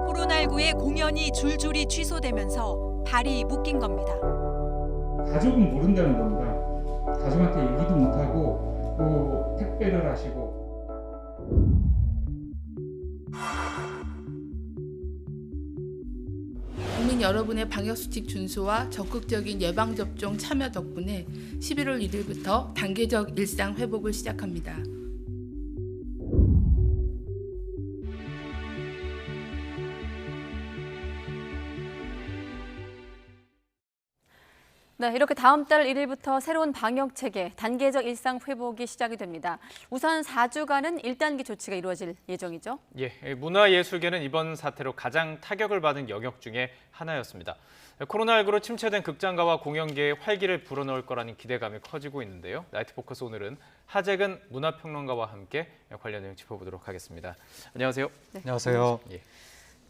코로나19의 공연이 줄줄이 취소되면서 발이 묶인 겁니다. 가족은 모른다는 겁니다. 가족한테 얘기도 못하고 또 택배를 하시고. 국민 여러분의 방역수칙 준수와 적극적인 예방접종 참여 덕분에 11월 1일부터 단계적 일상 회복을 시작합니다. 네, 이렇게 다음 달 1일부터 새로운 방역 체계, 단계적 일상 회복이 시작이 됩니다. 우선 4주간은 1단계 조치가 이루어질 예정이죠. 예, 문화예술계는 이번 사태로 가장 타격을 받은 영역 중에 하나였습니다. 코로나19로 침체된 극장가와 공연계의 활기를 불어넣을 거라는 기대감이 커지고 있는데요. 나이트 포커스 오늘은 하재근 문화평론가와 함께 관련 내용 짚어보도록 하겠습니다. 안녕하세요. 네. 안녕하세요. 예.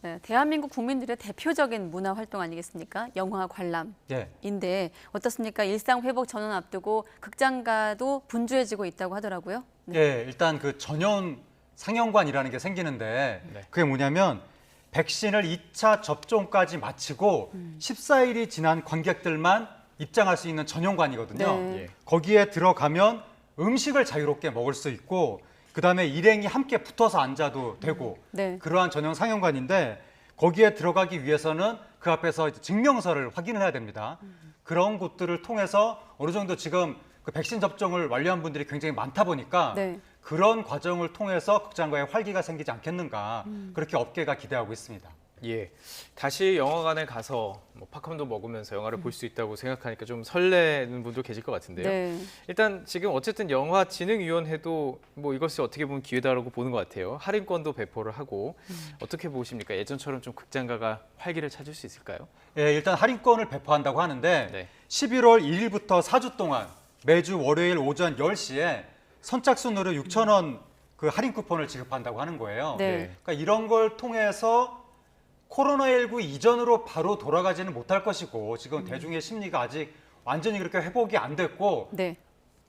네, 대한민국 국민들의 대표적인 문화 활동 아니겠습니까? 영화 관람인데 예. 어떻습니까? 일상 회복 전원 앞두고 극장가도 분주해지고 있다고 하더라고요. 네. 예, 일단 그 전용 상영관이라는 게 생기는데 네. 그게 뭐냐면 백신을 2차 접종까지 마치고 14일이 지난 관객들만 입장할 수 있는 전용관이거든요. 네. 예. 거기에 들어가면 음식을 자유롭게 먹을 수 있고 그다음에 일행이 함께 붙어서 앉아도 되고 네. 그러한 전용 상영관인데 거기에 들어가기 위해서는 그 앞에서 이제 증명서를 확인을 해야 됩니다. 그런 곳들을 통해서 어느 정도 지금 그 백신 접종을 완료한 분들이 굉장히 많다 보니까 네. 그런 과정을 통해서 극장가에 활기가 생기지 않겠는가 그렇게 업계가 기대하고 있습니다. 예, 다시 영화관에 가서 뭐 팝콘도 먹으면서 영화를 볼 수 있다고 생각하니까 좀 설레는 분도 계실 것 같은데요. 네. 일단 지금 어쨌든 영화진흥위원회도 뭐 이것이 어떻게 보면 기회다라고 보는 것 같아요. 할인권도 배포를 하고 어떻게 보십니까? 예전처럼 좀 극장가가 활기를 찾을 수 있을까요? 예, 일단 할인권을 배포한다고 하는데 네. 11월 2일부터 4주 동안 매주 월요일 오전 10시에 선착순으로 6,000원 그 할인 쿠폰을 지급한다고 하는 거예요. 네. 그러니까 이런 걸 통해서 코로나19 이전으로 바로 돌아가지는 못할 것이고 지금 대중의 심리가 아직 완전히 그렇게 회복이 안 됐고 네.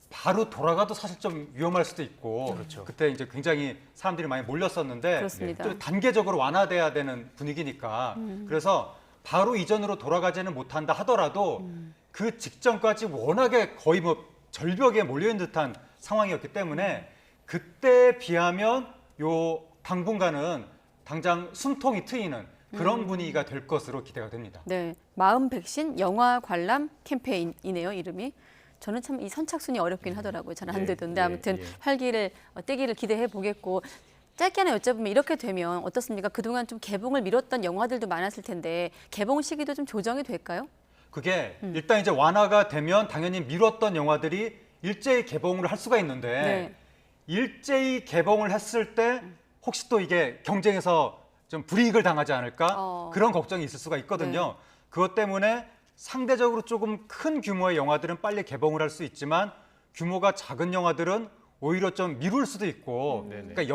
바로 돌아가도 사실 좀 위험할 수도 있고 그렇죠. 그때 이제 굉장히 사람들이 많이 몰렸었는데 그렇습니다. 또 단계적으로 완화돼야 되는 분위기니까 그래서 바로 이전으로 돌아가지는 못한다 하더라도 그 직전까지 워낙에 거의 뭐 절벽에 몰려있는 듯한 상황이었기 때문에 그때에 비하면 요 당분간은 당장 숨통이 트이는 그런 분위기가 될 것으로 기대가 됩니다. 네. 마음 백신 영화 관람 캠페인이네요, 이름이. 저는 참 이 선착순이 어렵긴 하더라고요. 잘 안 예, 되던데 예, 아무튼 예. 활기를 떼기를 기대해 보겠고 짧게 하나 여쭤보면 이렇게 되면 어떻습니까? 그동안 좀 개봉을 미뤘던 영화들도 많았을 텐데 개봉 시기도 좀 조정이 될까요? 그게 일단 이제 완화가 되면 당연히 미뤘던 영화들이 일제히 개봉을 할 수가 있는데 네. 일제히 개봉을 했을 때 혹시 또 이게 경쟁에서 좀 불이익을 당하지 않을까 그런 걱정이 있을 수가 있거든요. 그것 때문에 상대적으로 조금 큰 규모의 영화들은 빨리 개봉을 할 수 있지만 규모가 작은 영화들은 오히려 좀 미룰 수도 있고 그러니까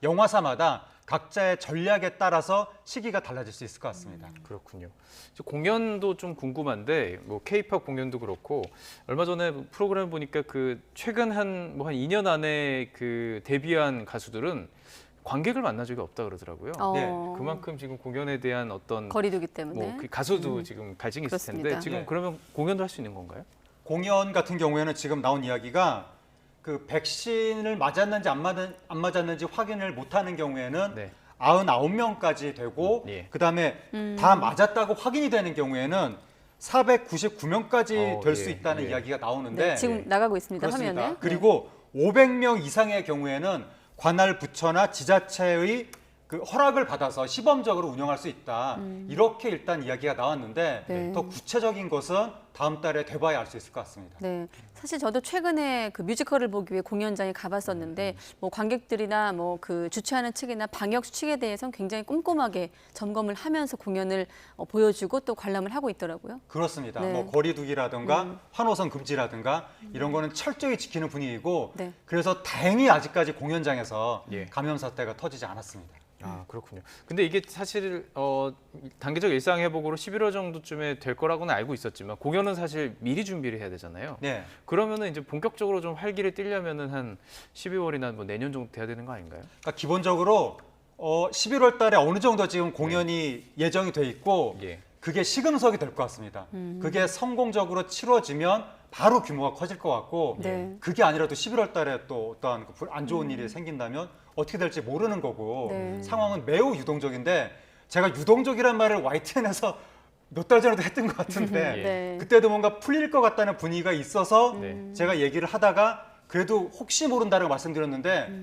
영화사마다 각자의 전략에 따라서 시기가 달라질 수 있을 것 같습니다. 그렇군요. 저 공연도 좀 궁금한데 뭐 K-팝 공연도 그렇고 얼마 전에 프로그램 보니까 그 최근 한 2년 안에 그 데뷔한 가수들은 관객을 만난 적이 없다 그러더라고요. 네, 그만큼 지금 공연에 대한 어떤 거리두기 때문에. 뭐 그 가수도 지금 갈증이 있을 텐데 그렇습니다. 지금 네. 그러면 공연도 할 수 있는 건가요? 공연 같은 경우에는 지금 나온 이야기가 그 백신을 맞았는지 안 맞았는지 확인을 못하는 경우에는 네. 99명까지 되고 예. 그다음에 다 맞았다고 확인이 되는 경우에는 499명까지 될 수 예, 있다는 예. 이야기가 나오는데 네, 지금 나가고 있습니다. 그렇습니다. 화면에. 그리고 500명 이상의 경우에는 관할 부처나 지자체의 그 허락을 받아서 시범적으로 운영할 수 있다. 이렇게 일단 이야기가 나왔는데 네. 더 구체적인 것은 다음 달에 돼봐야 알 수 있을 것 같습니다. 네, 사실 저도 최근에 그 뮤지컬을 보기 위해 공연장에 가봤었는데 뭐 관객들이나 뭐 그 주최하는 측이나 방역 수칙에 대해서는 굉장히 꼼꼼하게 점검을 하면서 공연을 보여주고 또 관람을 하고 있더라고요. 그렇습니다. 네. 뭐 거리두기라든가 환호성 금지라든가 이런 거는 철저히 지키는 분위기고 네. 그래서 다행히 아직까지 공연장에서 예. 감염 사태가 터지지 않았습니다. 아, 그렇군요. 근데 이게 사실 단계적 일상 회복으로 11월 정도쯤에 될 거라고는 알고 있었지만 공연은 사실 미리 준비를 해야 되잖아요. 네. 그러면은 이제 본격적으로 좀 활기를 띠려면은 한 12월이나 뭐 내년 정도 돼야 되는 거 아닌가요? 그러니까 기본적으로 11월 달에 어느 정도 지금 공연이 예정이 돼 있고 예. 그게 시금석이 될 것 같습니다. 그게 성공적으로 치러지면 바로 규모가 커질 것 같고 네. 그게 아니라도 11월 달에 또 어떠한 안 좋은 일이 생긴다면 어떻게 될지 모르는 거고 네. 상황은 매우 유동적인데 제가 유동적이란 말을 YTN에서 몇 달 전에도 했던 것 같은데 예. 네. 그때도 뭔가 풀릴 것 같다는 분위기가 있어서 네. 제가 얘기를 하다가 그래도 혹시 모른다고 말씀드렸는데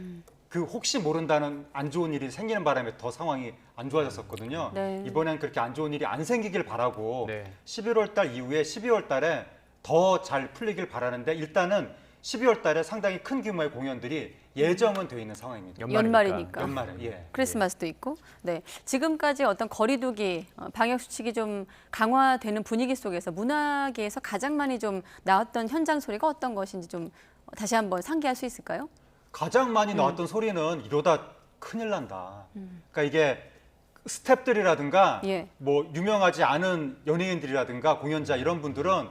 그 혹시 모른다는 안 좋은 일이 생기는 바람에 더 상황이 안 좋아졌었거든요. 네. 이번엔 그렇게 안 좋은 일이 안 생기길 바라고 네. 11월 달 이후에 12월 달에 더 잘 풀리길 바라는데 일단은 12월 달에 상당히 큰 규모의 공연들이 예정은 돼 있는 상황입니다. 연말이니까. 연말에. 예. 크리스마스도 있고. 네. 지금까지 어떤 거리두기, 방역 수칙이 좀 강화되는 분위기 속에서 문화계에서 가장 많이 좀 나왔던 현장 소리가 어떤 것인지 좀 다시 한번 상기할 수 있을까요? 가장 많이 나왔던 소리는 이러다 큰일 난다. 그러니까 이게 스태프들이라든가 예. 뭐 유명하지 않은 연예인들이라든가 공연자 이런 분들은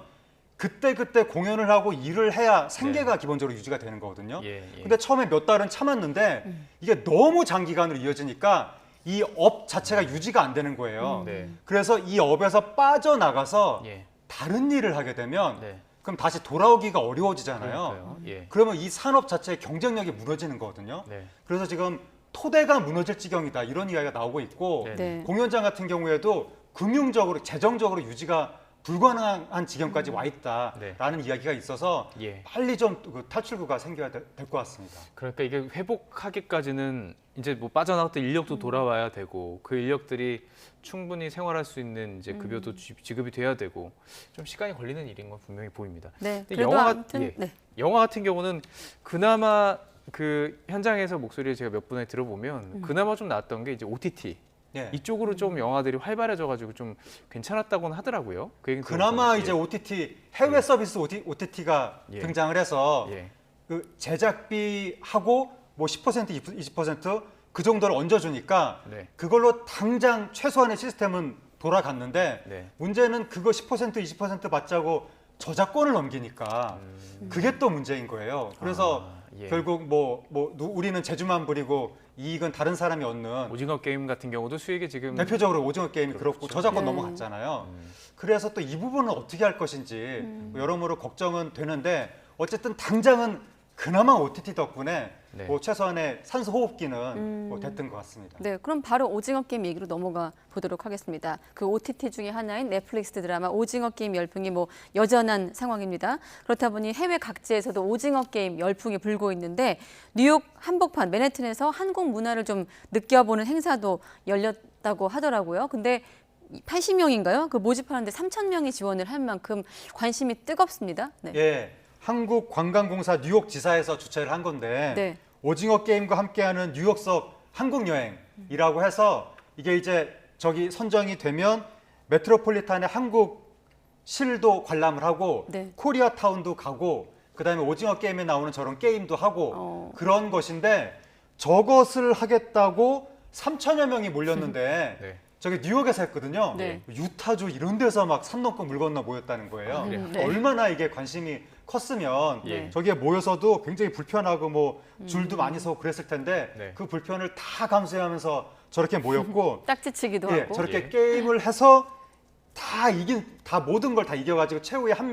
그때 공연을 하고 일을 해야 생계가 기본적으로 유지가 되는 거거든요. 예, 예. 근데 처음에 몇 달은 참았는데 이게 너무 장기간으로 이어지니까 이 업 자체가 유지가 안 되는 거예요. 네. 그래서 이 업에서 빠져나가서 예. 다른 일을 하게 되면 네. 그럼 다시 돌아오기가 어려워지잖아요. 그러니까요. 예. 그러면 이 산업 자체의 경쟁력이 무너지는 거거든요. 네. 그래서 지금 토대가 무너질 지경이다 이런 이야기가 나오고 있고 네. 네. 공연장 같은 경우에도 금융적으로 재정적으로 유지가 불가능한 지경까지 와 있다라는 이야기가 있어서 예. 빨리 좀 그 탈출구가 생겨야 될 것 같습니다. 그러니까 이게 회복하기까지는 이제 뭐 빠져나갔던 인력도 돌아와야 되고 그 인력들이 충분히 생활할 수 있는 이제 급여도 지급이 돼야 되고 좀 시간이 걸리는 일인 건 분명히 보입니다. 네. 근데 그래도 아무튼 네. 영화 같은 경우는 그나마 그 현장에서 목소리를 제가 몇 분에 들어보면 그나마 좀 나왔던 게 이제 OTT 예. 이쪽으로 좀 영화들이 활발해져가지고 좀 괜찮았다고는 하더라고요. 그 얘기는 그나마 들었잖아요. 이제 OTT 해외 서비스 OTT가 예. 등장을 해서 예. 그 제작비하고 뭐 10% 20%그 정도를 얹어주니까 네. 그걸로 당장 최소한의 시스템은 돌아갔는데 네. 문제는 그거 10% 20% 받자고 저작권을 넘기니까 그게 또 문제인 거예요. 그래서 예. 결국 우리는 재주만 부리고 이익은 다른 사람이 얻는 오징어 게임 같은 경우도 수익이 지금 대표적으로 오징어 게임이 그렇고 그렇죠. 저작권 네. 넘어갔잖아요. 그래서 또 이 부분은 어떻게 할 것인지 여러모로 걱정은 되는데 어쨌든 당장은 그나마 OTT 덕분에 네. 뭐 최소한의 산소 호흡기는 뭐 됐던 것 같습니다. 네, 그럼 바로 오징어 게임 얘기로 넘어가 보도록 하겠습니다. 그 OTT 중에 하나인 넷플릭스 드라마 오징어 게임 열풍이 뭐 여전한 상황입니다. 그렇다 보니 해외 각지에서도 오징어 게임 열풍이 불고 있는데 뉴욕 한복판 맨해튼에서 한국 문화를 좀 느껴보는 행사도 열렸다고 하더라고요. 근데 80명인가요? 그 모집하는데 3,000명이 지원을 할 만큼 관심이 뜨겁습니다. 네. 예, 한국관광공사 뉴욕 지사에서 주최를 한 건데 네. 오징어 게임과 함께하는 뉴욕석 한국 여행이라고 해서 이게 이제 저기 선정이 되면 메트로폴리탄의 한국 실도 관람을 하고 네. 코리아타운도 가고 그다음에 오징어 게임에 나오는 저런 게임도 하고 그런 것인데 저것을 하겠다고 3천여 명이 몰렸는데 네. 저기 뉴욕에서 했거든요. 네. 유타주 이런 데서 막 산 넘고 물 건너 모였다는 거예요. 그래요? 네. 얼마나 이게 관심이 컸으면 예. 저기에 모여서도 굉장히 불편하고 뭐 줄도 많이 서고 그랬을 텐데 네. 그 불편을 다 감수하면서 저렇게 모였고 딱지치기도 예, 하고. 저렇게 예. 게임을 해서 다 모든 걸 다 이겨가지고 최후의 한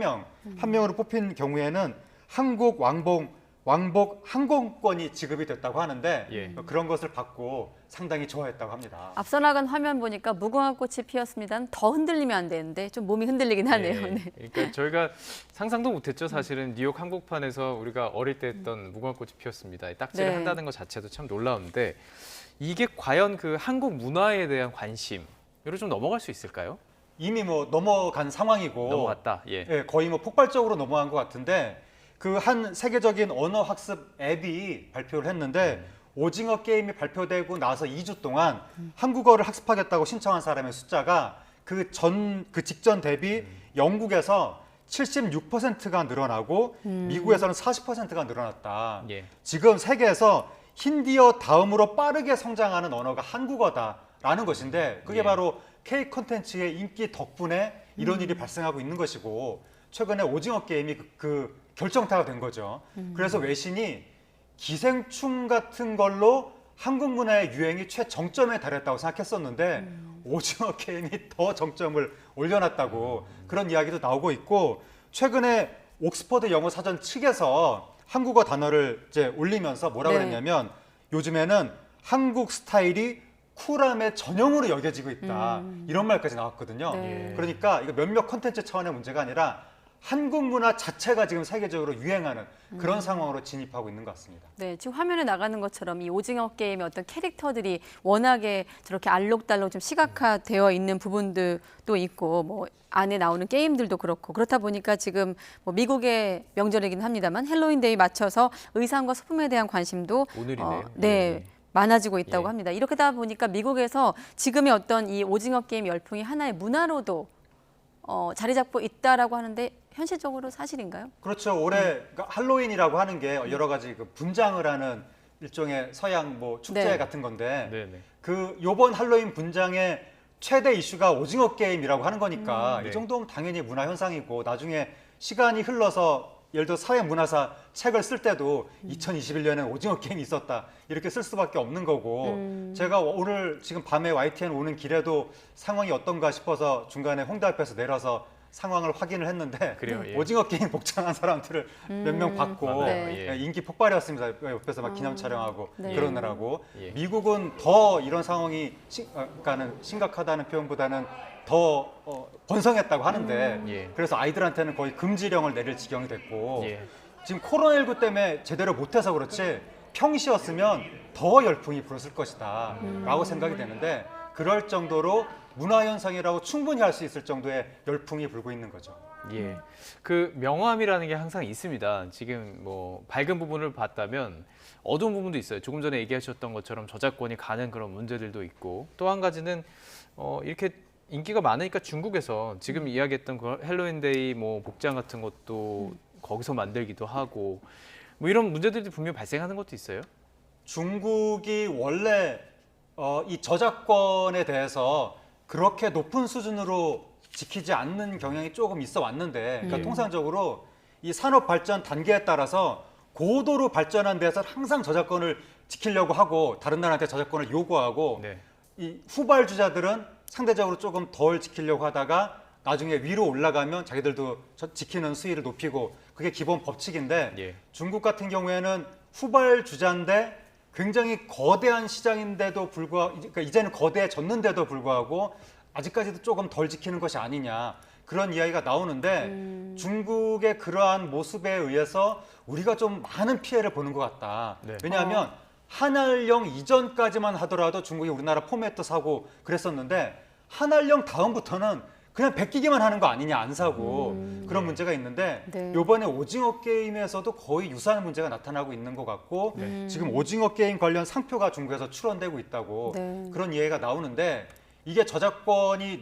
명으로 뽑힌 경우에는 한국 왕복 항공권이 지급이 됐다고 하는데 예. 그런 것을 받고 상당히 좋아했다고 합니다. 앞서 나간 화면 보니까 무궁화 꽃이 피었습니다는 더 흔들리면 안 되는데 좀 몸이 흔들리긴 하네요. 예. 네. 그러니까 저희가 상상도 못했죠. 사실은 뉴욕 한복판에서 우리가 어릴 때 했던 무궁화꽃이 피었습니다. 이 딱지를 네. 한다는 것 자체도 참 놀라운데 이게 과연 그 한국 문화에 대한 관심으로 좀 넘어갈 수 있을까요? 이미 뭐 넘어간 상황이고 넘어갔다. 예. 예, 거의 뭐 폭발적으로 넘어간 것 같은데 그 한 세계적인 언어 학습 앱이 발표를 했는데 오징어 게임이 발표되고 나서 2주 동안 한국어를 학습하겠다고 신청한 사람의 숫자가 그 직전 대비 영국에서 76%가 늘어나고 미국에서는 40%가 늘어났다. 예. 지금 세계에서 힌디어 다음으로 빠르게 성장하는 언어가 한국어다라는 것인데 그게 예. 바로 K 콘텐츠의 인기 덕분에 이런 일이 발생하고 있는 것이고 최근에 오징어 게임이 그 결정타가 된 거죠. 그래서 외신이 기생충 같은 걸로 한국 문화의 유행이 최정점에 달했다고 생각했었는데 오징어 게임이 더 정점을 올려놨다고 그런 이야기도 나오고 있고 최근에 옥스퍼드 영어 사전 측에서 한국어 단어를 이제 올리면서 뭐라고 네. 그랬냐면 요즘에는 한국 스타일이 쿨함의 전형으로 여겨지고 있다 이런 말까지 나왔거든요. 네. 그러니까 이거 몇몇 콘텐츠 차원의 문제가 아니라 한국 문화 자체가 지금 세계적으로 유행하는 그런 상황으로 진입하고 있는 것 같습니다. 네, 지금 화면에 나가는 것처럼 이 오징어 게임의 어떤 캐릭터들이 워낙에 저렇게 알록달록 좀 시각화되어 있는 부분들도 있고 뭐 안에 나오는 게임들도 그렇고 그렇다 보니까 지금 뭐 미국의 명절이긴 합니다만 헬로윈데이 맞춰서 의상과 소품에 대한 관심도 오늘이네요. 네. 많아지고 있다고 예. 합니다. 이렇게 다 보니까 미국에서 지금의 어떤 이 오징어 게임 열풍이 하나의 문화로도 자리 잡고 있다라고 하는데 현실적으로 사실인가요? 그렇죠. 올해 그러니까 할로윈이라고 하는 게 여러 가지 그 분장을 하는 일종의 서양 뭐 축제 네. 같은 건데 네네. 그 요번 할로윈 분장의 최대 이슈가 오징어 게임이라고 하는 거니까 네. 이 정도면 당연히 문화 현상이고 나중에 시간이 흘러서 예를 들어 사회문화사 책을 쓸 때도 2021년에 오징어 게임이 있었다 이렇게 쓸 수밖에 없는 거고 제가 오늘 지금 밤에 YTN 오는 길에도 상황이 어떤가 싶어서 중간에 홍대 앞에서 내려서 상황을 확인을 했는데 그래요, 예. 오징어 게임 복장한 사람들을 몇 명 봤고 맞아요. 네. 예. 인기 폭발이었습니다. 옆에서 막 기념 촬영하고 네. 그러느라고 예. 미국은 더 이런 상황이 그러니까는 심각하다는 표현보다는 더 번성했다고 하는데 예. 그래서 아이들한테는 거의 금지령을 내릴 지경이 됐고 예. 지금 코로나19 때문에 제대로 못해서 그렇지 평시였으면 더 열풍이 불었을 것이다 라고 생각이 되는데 그럴 정도로 문화현상이라고 충분히 할 수 있을 정도의 열풍이 불고 있는 거죠. 예. 그 명암이라는 게 항상 있습니다. 지금 뭐 밝은 부분을 봤다면 어두운 부분도 있어요. 조금 전에 얘기하셨던 것처럼 저작권이 가는 그런 문제들도 있고 또 한 가지는 이렇게 인기가 많으니까 중국에서 지금 이야기했던 그 헬로윈데이 뭐 복장 같은 것도 거기서 만들기도 하고 뭐 이런 문제들이 분명 발생하는 것도 있어요. 중국이 원래 이 저작권에 대해서 그렇게 높은 수준으로 지키지 않는 경향이 조금 있어 왔는데 그러니까 예. 통상적으로 이 산업 발전 단계에 따라서 고도로 발전한 데서 항상 저작권을 지키려고 하고 다른 나라한테 저작권을 요구하고 네. 이 후발주자들은 상대적으로 조금 덜 지키려고 하다가 나중에 위로 올라가면 자기들도 지키는 수위를 높이고 그게 기본 법칙인데 예. 중국 같은 경우에는 후발주자인데 굉장히 거대한 시장인데도 불구하고 그러니까 이제는 거대해졌는데도 불구하고 아직까지도 조금 덜 지키는 것이 아니냐 그런 이야기가 나오는데 중국의 그러한 모습에 의해서 우리가 좀 많은 피해를 보는 것 같다. 네. 왜냐하면 한알령 이전까지만 하더라도 중국이 우리나라 포맷도 사고 그랬었는데 한알령 다음부터는 그냥 베끼기만 하는 거 아니냐 안 사고 그런 문제가 있는데 네. 이번에 오징어 게임에서도 거의 유사한 문제가 나타나고 있는 것 같고 지금 오징어 게임 관련 상표가 중국에서 출원되고 있다고 네. 그런 이야기가 나오는데 이게 저작권이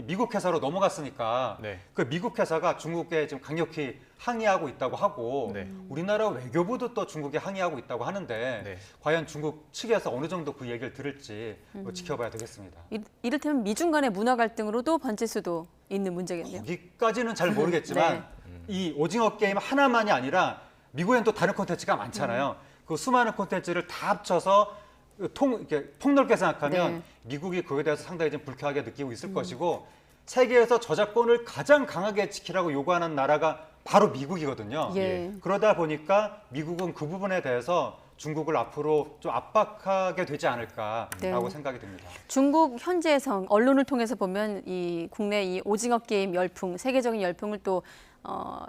미국 회사로 넘어갔으니까 네. 그 미국 회사가 중국에 지금 강력히 항의하고 있다고 하고 네. 우리나라 외교부도 또 중국에 항의하고 있다고 하는데 네. 과연 중국 측에서 어느 정도 그 얘기를 들을지 지켜봐야 되겠습니다. 이를테면 미중 간의 문화 갈등으로도 번질 수도 있는 문제겠네요. 거기까지는 잘 모르겠지만 네. 이 오징어 게임 하나만이 아니라 미국엔 또 다른 콘텐츠가 많잖아요. 그 수많은 콘텐츠를 다 합쳐서 이렇게 폭넓게 생각하면 네. 미국이 그거에 대해서 상당히 좀 불쾌하게 느끼고 있을 것이고 세계에서 저작권을 가장 강하게 지키라고 요구하는 나라가 바로 미국이거든요. 예. 그러다 보니까 미국은 그 부분에 대해서 중국을 앞으로 좀 압박하게 되지 않을까라고 네. 생각이 듭니다. 중국 현지에서 언론을 통해서 보면 이 국내 이 오징어 게임 열풍, 세계적인 열풍을 또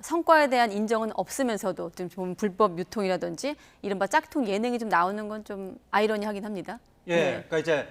성과에 대한 인정은 없으면서도 좀 불법 유통이라든지 이른바 짝퉁 예능이 좀 나오는 건 좀 아이러니하긴 합니다. 예, 네. 그러니까 이제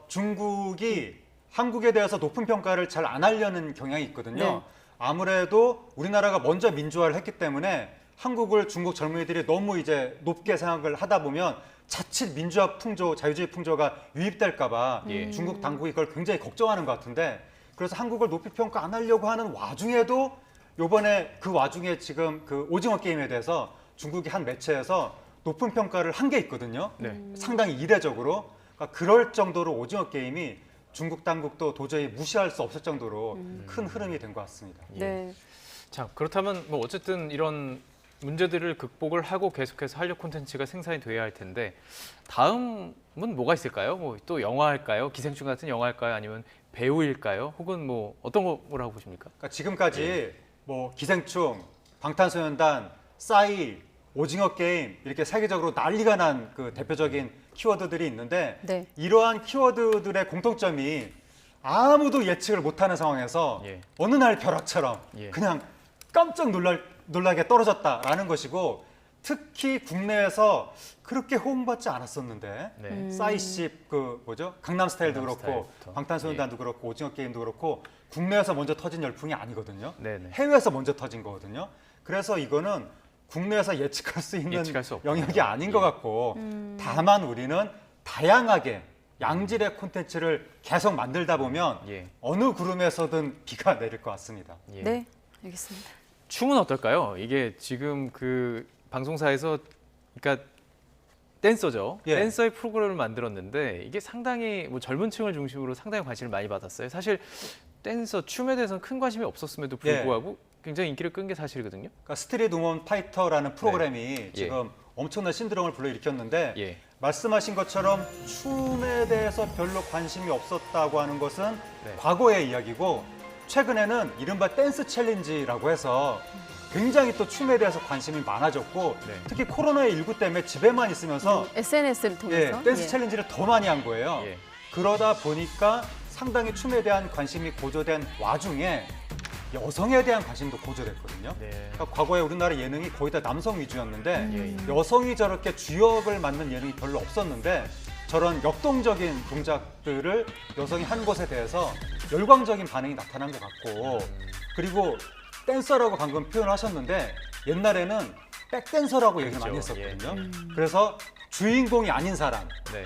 중국이 한국에 대해서 높은 평가를 잘 안 하려는 경향이 있거든요. 네. 아무래도 우리나라가 먼저 민주화를 했기 때문에 한국을 중국 젊은이들이 너무 이제 높게 생각을 하다 보면 자칫 민주화 풍조, 자유주의 풍조가 유입될까봐 예. 중국 당국이 그걸 굉장히 걱정하는 것 같은데 그래서 한국을 높이 평가 안 하려고 하는 와중에도 요번에 그 와중에 지금 그 오징어 게임에 대해서 중국이 한 매체에서 높은 평가를 한 게 있거든요. 네. 상당히 이례적으로. 그러니까 그럴 정도로 오징어 게임이 중국 당국도 도저히 무시할 수 없을 정도로 큰 흐름이 된 것 같습니다. 예. 네. 자, 그렇다면 뭐 어쨌든 이런 문제들을 극복을 하고 계속해서 한류 콘텐츠가 생산이 돼야 할 텐데 다음은 뭐가 있을까요? 뭐 또 영화일까요? 기생충 같은 영화일까요? 아니면 배우일까요? 혹은 뭐 어떤 거라고 보십니까? 그러니까 지금까지 뭐 기생충, 방탄소년단, 싸이, 오징어 게임 이렇게 세계적으로 난리가 난 그 대표적인 키워드들이 있는데 네. 이러한 키워드들의 공통점이 아무도 예측을 못하는 상황에서 예. 어느 날 벼락처럼 예. 그냥 깜짝 놀라게 떨어졌다라는 것이고 특히 국내에서 그렇게 호응받지 않았었는데 네. 싸이십 그 뭐죠 강남스타일도 강남 그렇고 스타일부터. 방탄소년단도 그렇고 오징어 게임도 그렇고 국내에서 먼저 터진 열풍이 아니거든요. 네네. 해외에서 먼저 터진 거거든요. 그래서 이거는 국내에서 예측할 수 있는 예측할 수 없군요. 영역이 아닌 것 예. 같고 다만 우리는 다양하게 양질의 콘텐츠를 계속 만들다 보면 예. 어느 구름에서든 비가 내릴 것 같습니다. 예. 네. 알겠습니다. 춤은 어떨까요? 이게 지금 그 방송사에서 그러니까 댄서죠. 예. 댄서의 프로그램을 만들었는데 이게 상당히 뭐 젊은 층을 중심으로 상당히 관심을 많이 받았어요. 사실 댄서 춤에 대해서는 큰 관심이 없었음에도 불구하고 굉장히 인기를 끈 게 사실이거든요. 그러니까 스트릿 우먼 파이터라는 프로그램이 예. 지금 엄청난 신드롬을 불러일으켰는데 예. 말씀하신 것처럼 춤에 대해서 별로 관심이 없었다고 하는 것은 네. 과거의 이야기고 최근에는 이른바 댄스 챌린지라고 해서 굉장히 또 춤에 대해서 관심이 많아졌고 네. 특히 코로나19 때문에 집에만 있으면서 SNS를 통해서 댄스 예. 챌린지를 더 많이 한 거예요. 예. 그러다 보니까 상당히 춤에 대한 관심이 고조된 와중에 여성에 대한 관심도 고조됐거든요. 네. 그러니까 과거에 우리나라 예능이 거의 다 남성 위주였는데 예. 여성이 저렇게 주역을 맡는 예능이 별로 없었는데 저런 역동적인 동작들을 여성이 하는 것에 대해서 열광적인 반응이 나타난 것 같고 그리고 댄서라고 방금 표현하셨는데 옛날에는 백댄서라고 얘기를 많이 그렇죠. 했었거든요. 그래서 주인공이 아닌 사람, 네.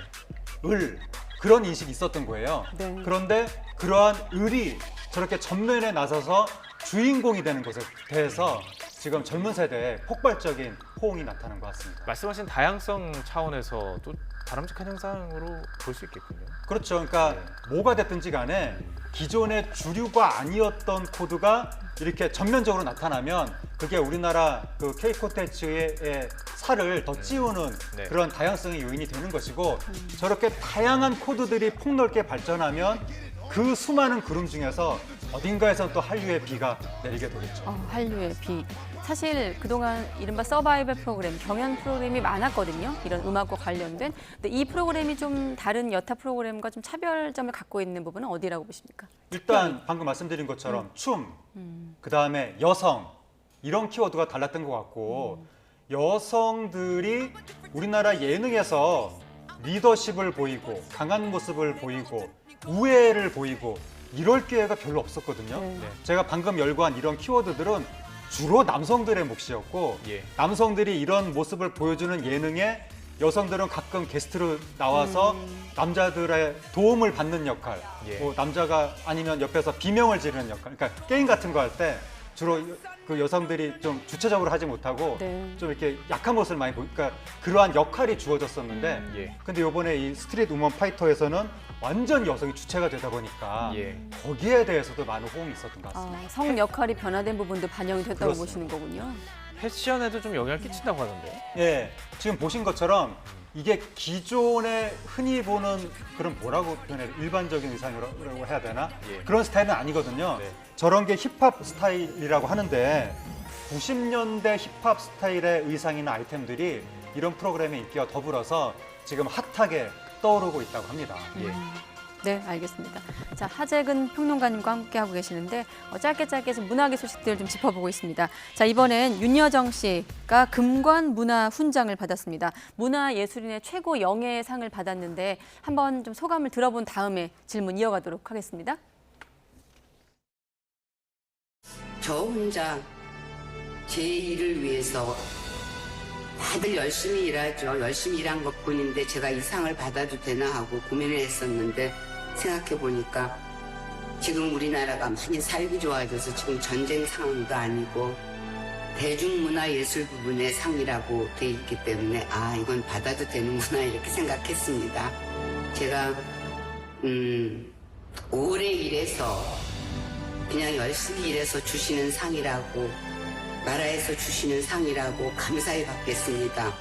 을 그런 인식이 있었던 거예요. 네. 그런데 그러한 을이 저렇게 전면에 나서서 주인공이 되는 것에 대해서 지금 젊은 세대에 폭발적인 호응이 나타난 것 같습니다. 말씀하신 다양성 차원에서 또 바람직한 현상으로 볼 수 있겠군요. 그렇죠. 그러니까 뭐가 됐든지 간에 기존의 주류가 아니었던 코드가 이렇게 전면적으로 나타나면 그게 우리나라 그 K 콘텐츠의 살을 더 찌우는 네. 그런 다양성의 요인이 되는 것이고 저렇게 다양한 코드들이 폭넓게 발전하면 그 수많은 그룹 중에서 어딘가에선 또 한류의 비가 내리게 되겠죠. 한류의 비. 사실 그동안 이른바 서바이벌 프로그램, 경연 프로그램이 많았거든요. 이런 음악과 관련된. 근데 이 프로그램이 좀 다른 여타 프로그램과 좀 차별점을 갖고 있는 부분은 어디라고 보십니까? 일단 방금 말씀드린 것처럼 춤, 그다음에 여성 이런 키워드가 달랐던 것 같고 여성들이 우리나라 예능에서 리더십을 보이고 강한 모습을 보이고 우애를 보이고 이럴 기회가 별로 없었거든요. 네. 제가 방금 열거한 이런 키워드들은 주로 남성들의 몫이었고 예. 남성들이 이런 모습을 보여주는 예능에 여성들은 가끔 게스트로 나와서 남자들의 도움을 받는 역할, 예. 뭐 남자가 아니면 옆에서 비명을 지르는 역할, 그러니까 게임 같은 거 할 때 주로 그 여성들이 좀 주체적으로 하지 못하고 네. 좀 이렇게 약한 모습을 많이 보니까 그러한 역할이 주어졌었는데 예. 근데 이번에 이 스트릿 우먼 파이터에서는 완전 여성이 주체가 되다 보니까 예. 거기에 대해서도 많은 호응이 있었던 것 같습니다. 성 역할이 변화된 부분도 반영이 됐다고 그렇습니다. 보시는 거군요. 패션에도 좀 영향을 끼친다고 하던데요. 예, 지금 보신 것처럼 이게 기존에 흔히 보는 그런 뭐라고 표현해야 돼? 일반적인 의상이라고 해야 되나? 예. 그런 스타일은 아니거든요. 네. 저런 게 힙합 스타일이라고 하는데 90년대 힙합 스타일의 의상이나 아이템들이 이런 프로그램의 인기와 더불어서 지금 핫하게 떠오르고 있다고 합니다. 예. 네, 알겠습니다. 자, 하재근 평론가님과 함께하고 계시는데 짧게 좀 문화계 소식들 좀 짚어보고 있습니다. 자, 이번엔 윤여정 씨가 금관 문화 훈장을 받았습니다. 문화예술인의 최고 영예상을 받았는데 한번 좀 소감을 들어본 다음에 질문 이어가도록 하겠습니다. 저 혼자 제 일을 위해서 다들 열심히 일하죠. 열심히 일한 것뿐인데 제가 이 상을 받아도 되나 하고 고민을 했었는데 생각해보니까 지금 우리나라가 많이 살기 좋아져서 지금 전쟁 상황도 아니고 대중문화예술 부분의 상이라고 돼 있기 때문에 아 이건 받아도 되는구나 이렇게 생각했습니다. 제가 오래 일해서 그냥 열심히 일해서 주시는 상이라고 나라에서 주시는 상이라고 감사히 받겠습니다.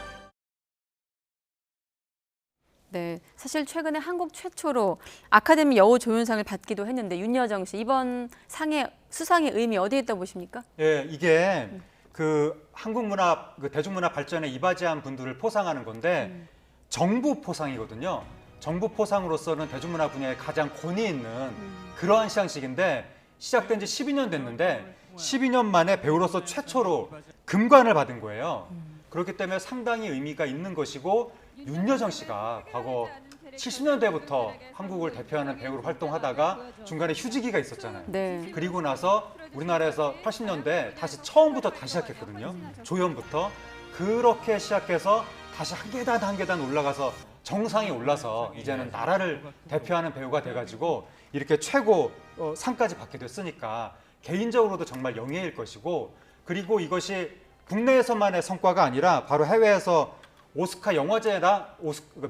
네, 사실 최근에 한국 최초로 아카데미 여우조연상을 받기도 했는데 윤여정 씨 이번 상의 수상의 의미 어디에 있다고 보십니까? 예, 이게 그 한국 문화, 그 대중문화 발전에 이바지한 분들을 포상하는 건데 정부 포상이거든요. 정부 포상으로서는 대중문화 분야에 가장 권위 있는 그러한 시상식인데 시작된 지 12년 됐는데 12년 만에 배우로서 최초로 금관을 받은 거예요. 그렇기 때문에 상당히 의미가 있는 것이고 윤여정 씨가 과거 70년대부터 한국을 대표하는 배우로 활동하다가 중간에 휴지기가 있었잖아요. 네. 그리고 나서 우리나라에서 80년대 다시 처음부터 다시 시작했거든요. 조연부터. 그렇게 시작해서 다시 한 계단 한 계단 올라가서 정상에 올라서 이제는 나라를 대표하는 배우가 돼가지고 이렇게 최고 상까지 받게 됐으니까 개인적으로도 정말 영예일 것이고 그리고 이것이 국내에서만의 성과가 아니라 바로 해외에서 오스카 영화제나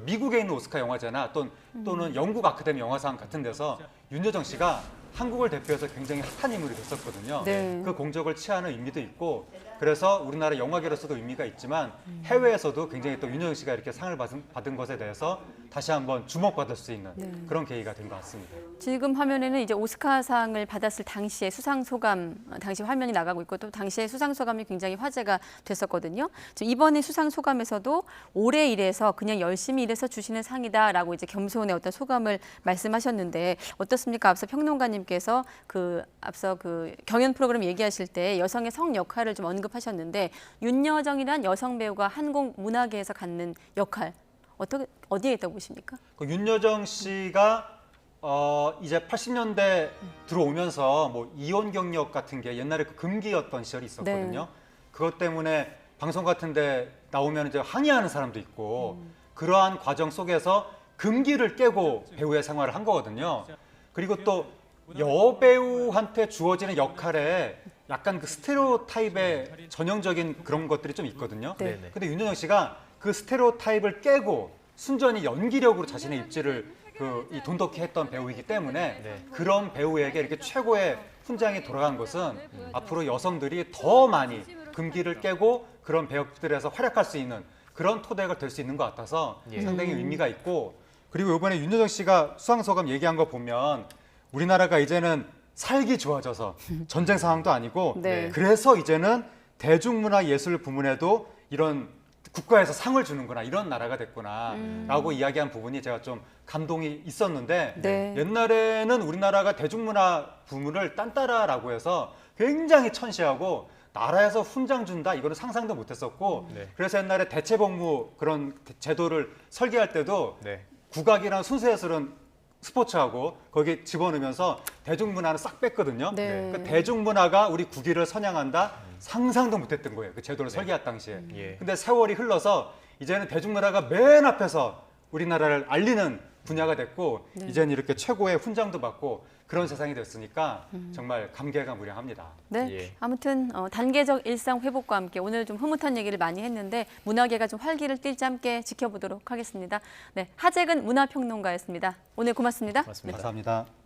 미국에 있는 오스카 영화제나 또는 영국 아카데미 영화상 같은 데서 윤여정 씨가 한국을 대표해서 굉장히 핫한 인물이 됐었거든요. 네. 그 공적을 취하는 의미도 있고 그래서 우리나라 영화계로서도 의미가 있지만 해외에서도 굉장히 또 윤여정 씨가 이렇게 상을 받은 것에 대해서 다시 한번 주목받을 수 있는 그런 계기가 된 것 같습니다. 지금 화면에는 이제 오스카상을 받았을 당시의 수상 소감, 당시 화면이 나가고 있고 또 당시의 수상 소감이 굉장히 화제가 됐었거든요. 지금 이번에 수상 소감에서도 오래 일해서 그냥 열심히 일해서 주시는 상이다라고 이제 겸손의 어떤 소감을 말씀하셨는데 어떻습니까? 앞서 평론가님께서 앞서 그 경연 프로그램 얘기하실 때 여성의 성 역할을 좀 언급하셨는데 윤여정이란 여성 배우가 한국 문화계에서 갖는 역할 어디에 있다고 보십니까? 그 윤여정 씨가 이제 80년대 들어오면서 뭐 이혼 경력 같은 게 옛날에 그 금기였던 시절이 있었거든요. 네. 그것 때문에 방송 같은데 나오면 이제 항의하는 사람도 있고 그러한 과정 속에서 금기를 깨고 배우의 생활을 한 거거든요. 그리고 또 여배우한테 주어지는 역할에 약간 그 스테레오타입의 전형적인 그런 것들이 좀 있거든요. 네. 근데 윤여정 씨가 그 스테레오타입을 깨고 순전히 연기력으로 자신의 입지를 이 돈독히 했던 배우이기 때문에 그런 배우에게 이렇게 최고의 훈장이 돌아간 것은 앞으로 여성들이 더 많이 금기를 깨고 그런 배역들에서 활약할 수 있는 그런 토대가 될 수 있는 것 같아서 상당히 의미가 있고 그리고 이번에 윤여정 씨가 수상소감 얘기한 거 보면 우리나라가 이제는 살기 좋아져서 전쟁 상황도 아니고 네. 그래서 이제는 대중문화예술 부문에도 이런 국가에서 상을 주는구나 이런 나라가 됐구나 라고 이야기한 부분이 제가 좀 감동이 있었는데 네. 옛날에는 우리나라가 대중문화 부문을 딴따라라고 해서 굉장히 천시하고 나라에서 훈장 준다 이거는 상상도 못했었고 그래서 옛날에 대체복무 그런 제도를 설계할 때도 국악이랑 순수예술은 스포츠하고 거기에 집어넣으면서 대중문화는 싹 뺐거든요. 네. 그 대중문화가 우리 국위를 선양한다 상상도 못했던 거예요. 그 제도를 설계할 당시에. 근데 세월이 흘러서 이제는 대중문화가 맨 앞에서 우리나라를 알리는 분야가 됐고 이제는 이렇게 최고의 훈장도 받고 그런 세상이 됐으니까 정말 감개가 무량합니다. 네, 아무튼 단계적 일상 회복과 함께 오늘 좀 흐뭇한 얘기를 많이 했는데 문화계가 좀 활기를 띨지 함께 지켜보도록 하겠습니다. 네, 하재근 문화평론가였습니다. 오늘 고맙습니다. 고맙습니다. 감사합니다.